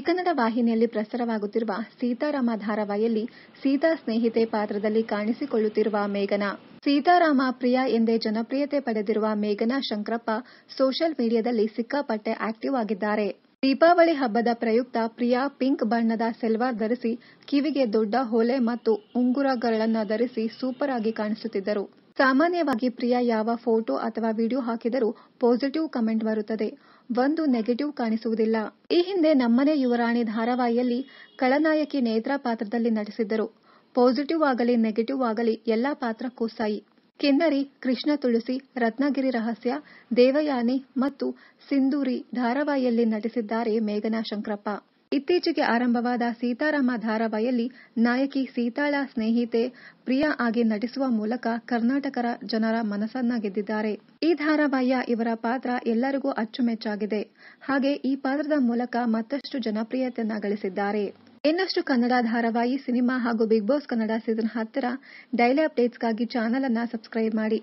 ಕನ್ನಡ ವಾಹಿನಿಯಲ್ಲಿ ಪ್ರಸಾರವಾಗುತ್ತಿರುವ ಸೀತಾರಾಮ ಧಾರಾವಾಹಿಯಲ್ಲಿ ಸೀತಾ ಸ್ನೇಹಿತೆ ಪಾತ್ರದಲ್ಲಿ ಕಾಣಿಸಿಕೊಳ್ಳುತ್ತಿರುವ ಮೇಘನಾ. ಸೀತಾರಾಮ ಪ್ರಿಯಾ ಎಂದೇ ಜನಪ್ರಿಯತೆ ಪಡೆದಿರುವ ಮೇಘನಾ ಶಂಕರಪ್ಪ ಸೋಷಿಯಲ್ ಮೀಡಿಯಾದಲ್ಲಿ ಸಿಕ್ಕಾಪಟ್ಟೆ ಆಕ್ಟಿವ್ ಆಗಿದ್ದಾರೆ. ದೀಪಾವಳಿ ಹಬ್ಬದ ಪ್ರಯುಕ್ತ ಪ್ರಿಯಾ ಪಿಂಕ್ ಬಣ್ಣದ ಸೆಲ್ವಾರ್ ಧರಿಸಿ ಕಿವಿಗೆ ದೊಡ್ಡ ಹೊಲೆ ಮತ್ತು ಉಂಗುರಗಳನ್ನು ಧರಿಸಿ ಸೂಪರ್ ಆಗಿ ಕಾಣಿಸುತ್ತಿದ್ದರು. ಸಾಮಾನ್ಯವಾಗಿ ಪ್ರಿಯಾ ಯಾವ ಫೋಟೋ ಅಥವಾ ವಿಡಿಯೋ ಹಾಕಿದರೂ ಪಾಸಿಟಿವ್ ಕಮೆಂಟ್ ಬರುತ್ತದೆ, ಒಂದು ನೆಗೆಟಿವ್ ಕಾಣಿಸುವುದಿಲ್ಲ. ಈ ಹಿಂದೆ ನಮ್ಮನೆ ಯುವರಾಣಿ ಧಾರಾವಾಹಿಯಲ್ಲಿ ಖಳನಾಯಕಿ ನೇತ್ರಾ ಪಾತ್ರದಲ್ಲಿ ನಟಿಸಿದ್ದರು. ಪಾಸಿಟಿವ್ ಆಗಲಿ ನೆಗೆಟಿವ್ ಆಗಲಿ ಎಲ್ಲಾ ಪಾತ್ರಕ್ಕೂ ಸೈ. ಕಿನ್ನರಿ, ಕೃಷ್ಣ ತುಳಸಿ, ರತ್ನಗಿರಿ ರಹಸ್ಯ, ದೇವಯಾನಿ ಮತ್ತು ಸಿಂಧೂರಿ ಧಾರಾವಾಹಿಯಲ್ಲಿ ನಟಿಸಿದ್ದಾರೆ ಮೇಘನಾ ಶಂಕರಪ್ಪ. ಇತ್ತೀಚೆಗೆ ಆರಂಭವಾದ ಸೀತಾರಾಮ ಧಾರಾವಾಹಿಯಲ್ಲಿ ನಾಯಕಿ ಸೀತಾಳ ಸ್ನೇಹಿತೆ ಪ್ರಿಯಾ ಆಗಿ ನಟಿಸುವ ಮೂಲಕ ಕರ್ನಾಟಕ ಜನರ ಮನಸ್ಸನ್ನ ಗೆದ್ದಿದ್ದಾರೆ. ಈ ಧಾರಾವಾಹಿಯ ಇವರ ಪಾತ್ರ ಎಲ್ಲರಿಗೂ ಅಚ್ಚುಮೆಚ್ಚಾಗಿದೆ. ಹಾಗೆ ಈ ಪಾತ್ರದ ಮೂಲಕ ಮತ್ತಷ್ಟು ಜನಪ್ರಿಯತೆಯನ್ನ ಗಳಿಸಿದ್ದಾರೆ. ಇನ್ನಷ್ಟು ಕನ್ನಡ ಧಾರಾವಾಹಿ, ಸಿನಿಮಾ ಹಾಗೂ ಬಿಗ್ ಬಾಸ್ ಕನ್ನಡ ಸೀಸನ್ 10ರ ಡೈಲಿ ಅಪ್ಡೇಟ್ಸ್ಗಾಗಿ ಚಾನೆಲ್ ಅನ್ನ ಸಬ್ಸ್ಕ್ರೈಬ್ ಮಾಡಿ.